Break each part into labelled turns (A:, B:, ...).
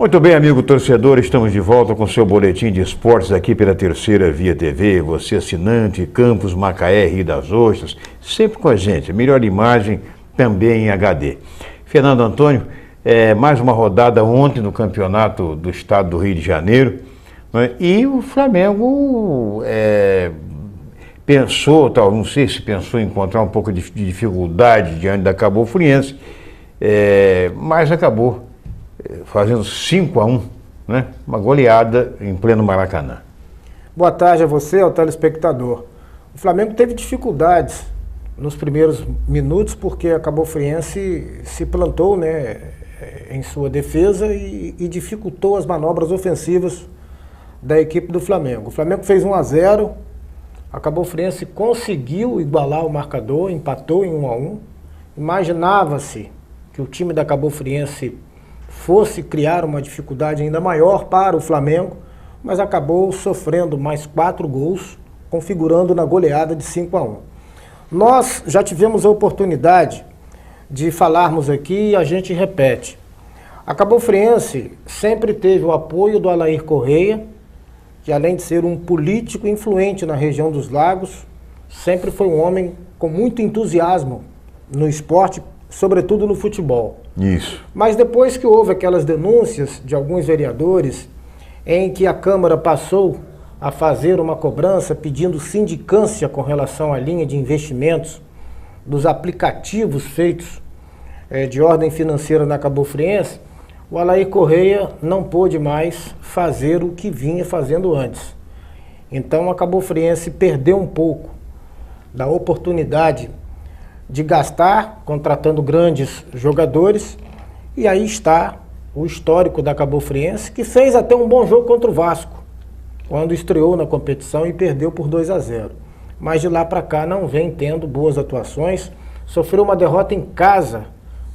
A: Muito bem, amigo torcedor, estamos de volta com seu boletim de esportes aqui pela Terceira Via TV. Você assinante, Campos, Macaé, Rio das Ostras, sempre com a gente. Melhor imagem também em HD. Fernando Antônio, mais uma rodada ontem no campeonato do estado do Rio de Janeiro, né? E o Flamengo pensou, não sei se pensou em encontrar um pouco de dificuldade diante da Cabo Friense, mas acabou fazendo 5-1, né? Uma goleada em pleno Maracanã.
B: Boa tarde a você, ao telespectador. O Flamengo teve dificuldades nos primeiros minutos porque a Cabo Friense se plantou, né, em sua defesa e dificultou as manobras ofensivas da equipe do Flamengo. O Flamengo fez 1-0, a Cabo Friense conseguiu igualar o marcador, empatou em 1-1. Imaginava-se que o time da Cabo Friense fosse criar uma dificuldade ainda maior para o Flamengo, mas acabou sofrendo mais 4 gols, configurando na goleada de 5-1. Nós já tivemos a oportunidade de falarmos aqui e a gente repete. A Cabo Friense sempre teve o apoio do Alair Correia, que além de ser um político influente na região dos Lagos, sempre foi um homem com muito entusiasmo no esporte, sobretudo no futebol.
A: Isso.
B: Mas depois que houve aquelas denúncias de alguns vereadores em que a Câmara passou a fazer uma cobrança pedindo sindicância com relação à linha de investimentos dos aplicativos feitos de ordem financeira na Cabo Friense, o Alair Correia não pôde mais fazer o que vinha fazendo antes. Então a Cabo Friense perdeu um pouco da oportunidade de gastar, contratando grandes jogadores, e aí está o histórico da Cabo Friense, que fez até um bom jogo contra o Vasco, quando estreou na competição e perdeu por 2-0. Mas de lá para cá não vem tendo boas atuações, sofreu uma derrota em casa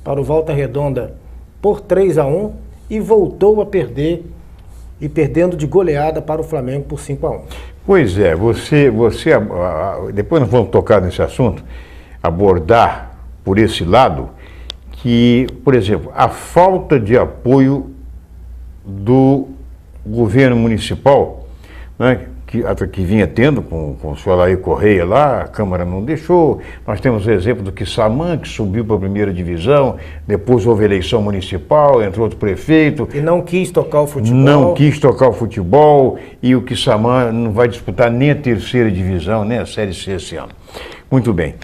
B: para o Volta Redonda por 3-1 e voltou a perder, e perdendo de goleada para o Flamengo por 5-1.
A: Pois é, depois nós vamos tocar nesse assunto, abordar por esse lado, que, por exemplo, a falta de apoio do governo municipal, né, que vinha tendo com o senhor Alair Correia lá, a Câmara não deixou. Nós temos o exemplo do Quissamã, que subiu para a primeira divisão, depois houve eleição municipal, entrou outro prefeito.
B: E não quis tocar o futebol.
A: Não quis tocar o futebol, e o Quissamã não vai disputar nem a terceira divisão, nem a Série C esse ano. Muito bem.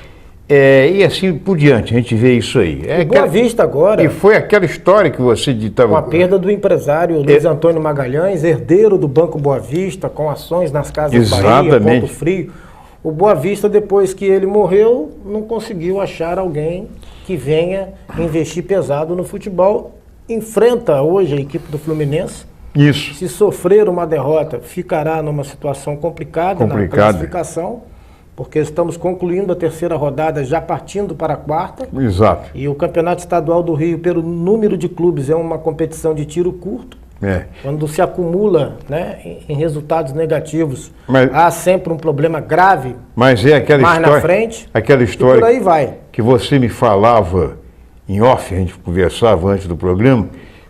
A: E assim por diante, a gente vê isso aí.
B: Boa Vista agora.
A: E foi aquela história que você ditava.
B: Com a perda do empresário Luiz Antônio Magalhães, herdeiro do Banco Boa Vista, com ações nas Casas Bahia, Ponto Frio. O Boa Vista, depois que ele morreu, não conseguiu achar alguém que venha investir pesado no futebol. Enfrenta hoje a equipe do Fluminense.
A: Isso.
B: Se sofrer uma derrota, ficará numa situação complicada na classificação, porque estamos concluindo a terceira rodada, já partindo para a quarta.
A: Exato.
B: E o Campeonato Estadual do Rio, pelo número de clubes, é uma competição de tiro curto. Quando se acumula, né, em resultados negativos, há sempre um problema grave.
A: Mas é aquela
B: mais
A: história,
B: na frente,
A: aquela história
B: e por aí vai.
A: Que você me falava em off, a gente conversava antes do programa,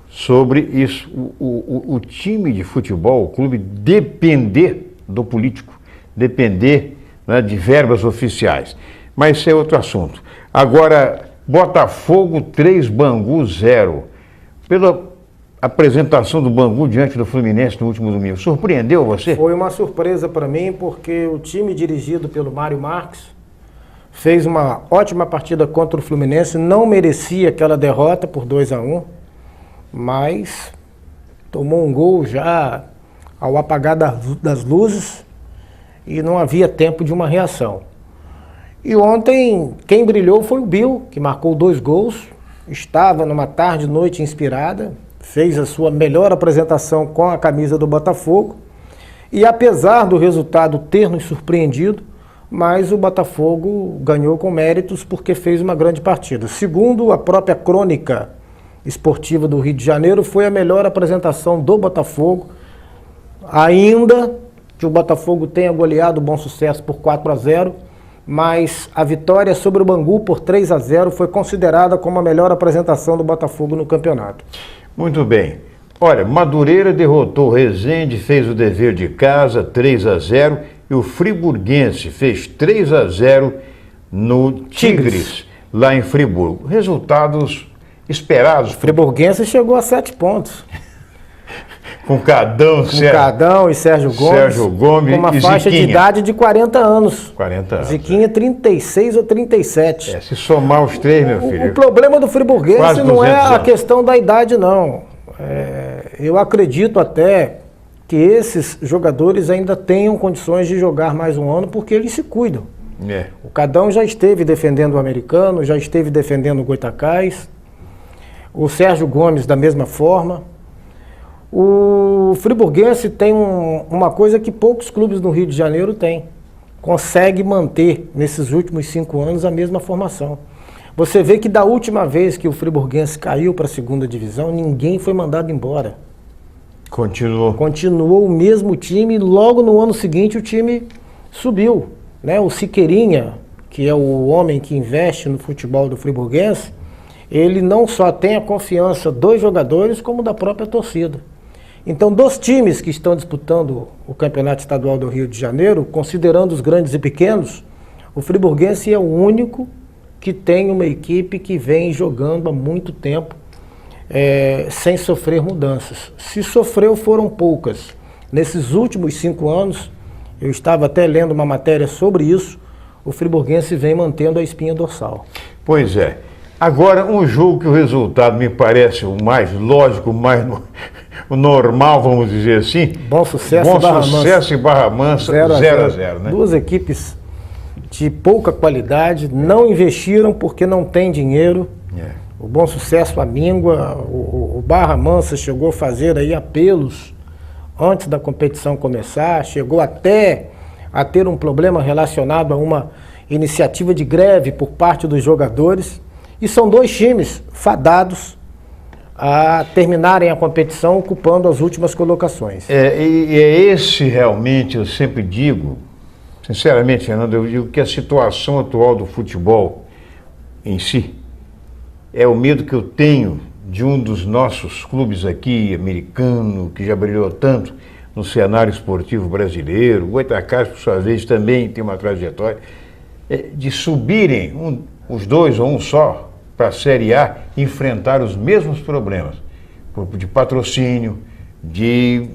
A: sobre isso, o time de futebol, o clube, depender do político, depender, né, de verbas oficiais. Mas isso é outro assunto. Agora, Botafogo 3, Bangu 0. Pela apresentação do Bangu diante do Fluminense no último domingo, surpreendeu você?
B: Foi uma surpresa para mim, porque o time dirigido pelo Mário Marques fez uma ótima partida contra o Fluminense, não merecia aquela derrota por 2-1, mas tomou um gol já ao apagar das luzes, e não havia tempo de uma reação. E ontem, quem brilhou foi o Bill, que marcou 2 gols, estava numa tarde e noite inspirada, fez a sua melhor apresentação com a camisa do Botafogo, e apesar do resultado ter nos surpreendido, mas o Botafogo ganhou com méritos porque fez uma grande partida. Segundo a própria crônica esportiva do Rio de Janeiro, foi a melhor apresentação do Botafogo, ainda que o Botafogo tenha goleado o Bom Sucesso por 4-0, mas a vitória sobre o Bangu por 3-0 foi considerada como a melhor apresentação do Botafogo no campeonato.
A: Muito bem. Olha, Madureira derrotou Resende, fez o dever de casa, 3-0, e o Friburguense fez 3-0 no Tigres, lá em Friburgo. Resultados esperados.
B: O Friburguense chegou a 7 pontos.
A: Com Cadão,
B: Cadão e Sérgio Gomes, com uma faixa de idade de 40 anos.
A: 40 anos.
B: Ziquinha 36 ou 37.
A: Se somar os três, meu filho.
B: O problema do Friburguense não é a questão da idade, não. Eu acredito até que esses jogadores ainda tenham condições de jogar mais um ano, porque eles se cuidam. O Cadão já esteve defendendo o Americano, já esteve defendendo o Goitacás. O Sérgio Gomes da mesma forma. O Friburguense tem uma coisa que poucos clubes no Rio de Janeiro têm. Consegue manter, nesses últimos 5 anos, a mesma formação. Você vê que da última vez que o Friburguense caiu para a 2ª divisão, ninguém foi mandado embora.
A: Continuou.
B: Continuou o mesmo time e logo no ano seguinte o time subiu. Né? O Siqueirinha, que é o homem que investe no futebol do Friburguense, ele não só tem a confiança dos jogadores, como da própria torcida. Então, dos times que estão disputando o Campeonato Estadual do Rio de Janeiro, considerando os grandes e pequenos, o Friburguense é o único que tem uma equipe que vem jogando há muito tempo, sem sofrer mudanças. Se sofreu, foram poucas. Nesses últimos 5 anos, eu estava até lendo uma matéria sobre isso, o Friburguense vem mantendo a espinha dorsal.
A: Pois é. Agora, um jogo que o resultado me parece o mais lógico, o normal, vamos dizer assim.
B: Bom Sucesso
A: e Barra Mansa, 0-0, né?
B: Duas equipes de pouca qualidade, não investiram porque não tem dinheiro. O Bom Sucesso amíngua, o Barra Mansa chegou a fazer aí apelos antes da competição começar, chegou até a ter um problema relacionado a uma iniciativa de greve por parte dos jogadores. E são 2 times fadados a terminarem a competição ocupando as últimas colocações.
A: E é esse realmente, eu sempre digo, sinceramente, Fernando, eu digo que a situação atual do futebol em si é o medo que eu tenho de um dos nossos clubes aqui, Americano, que já brilhou tanto no cenário esportivo brasileiro, o Goitacás, por sua vez, também tem uma trajetória, de subirem os 2 ou um só para a Série A, enfrentar os mesmos problemas de patrocínio, de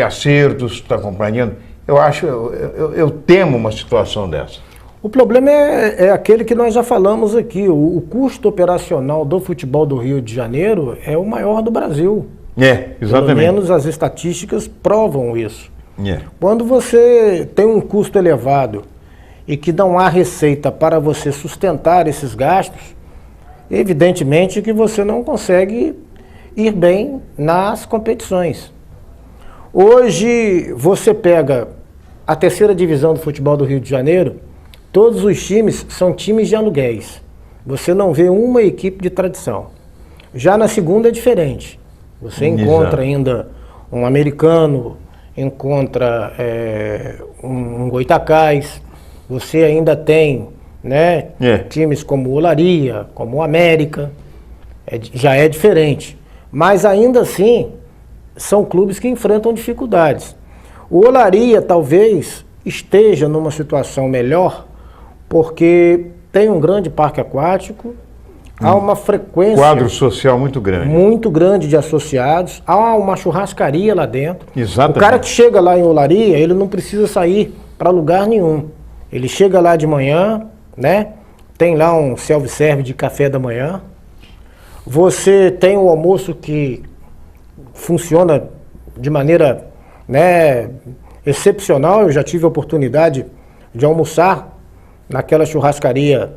A: acertos, está acompanhando? Eu temo uma situação dessa.
B: O problema é aquele que nós já falamos aqui. O custo operacional do futebol do Rio de Janeiro é o maior do Brasil.
A: Exatamente.
B: Pelo menos as estatísticas provam isso. Quando você tem um custo elevado e que não há receita para você sustentar esses gastos, evidentemente que você não consegue ir bem nas competições. Hoje você pega a 3ª divisão do futebol do Rio de Janeiro, todos os times são times de aluguéis. Você não vê uma equipe de tradição. Já na 2ª é diferente. Você encontra ainda um Americano, encontra um Goitacás, você ainda tem, né, times como o Olaria, como o América, já é diferente. Mas ainda assim, são clubes que enfrentam dificuldades. O Olaria talvez esteja numa situação melhor, porque tem um grande parque aquático, há uma frequência...
A: Quadro social muito grande.
B: Muito grande de associados, há uma churrascaria lá dentro.
A: Exatamente.
B: O cara que chega lá em Olaria, ele não precisa sair para lugar nenhum. Ele chega lá de manhã, né? Tem lá um self-service de café da manhã. Você tem o almoço que funciona de maneira, né, excepcional. Eu já tive a oportunidade de almoçar naquela churrascaria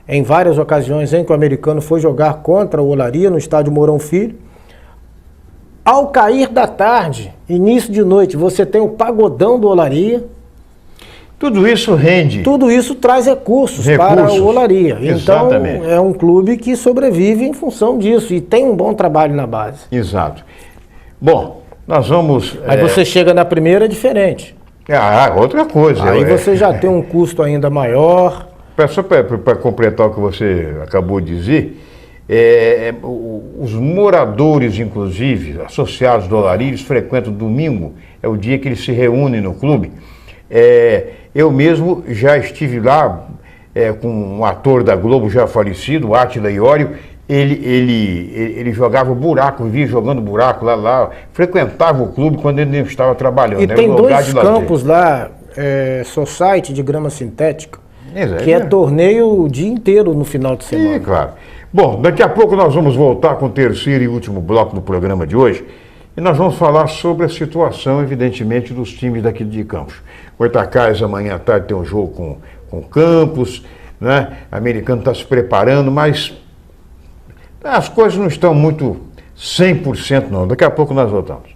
B: em várias ocasiões em que o Americano foi jogar contra o Olaria no estádio Mourão Filho. Ao cair da tarde, início de noite, você tem o pagodão do Olaria.
A: Tudo isso rende.
B: Tudo isso traz recursos para o Olaria.
A: Exatamente.
B: Então, é um clube que sobrevive em função disso e tem um bom trabalho na base.
A: Exato. Bom, nós vamos...
B: Mas você chega na primeira, é diferente.
A: Outra coisa.
B: Aí você já tem um custo ainda maior.
A: Só para completar o que você acabou de dizer, Os moradores, inclusive, associados do Olaria, frequentam domingo, é o dia que eles se reúnem no clube. Eu mesmo já estive lá com um ator da Globo já falecido, Átila Iório. Ele jogava buraco, vivia jogando buraco lá, frequentava o clube quando ele não estava trabalhando.
B: E tem dois campos lá, society de grama sintética, que é torneio o dia inteiro no final de semana.
A: Claro. Bom, daqui a pouco nós vamos voltar com o terceiro e último bloco do programa de hoje e nós vamos falar sobre a situação, evidentemente, dos times daqui de Campos. Goitacazes amanhã à tarde tem um jogo com Campos, né? O Americano está se preparando, mas as coisas não estão muito 100% não. Daqui a pouco nós voltamos.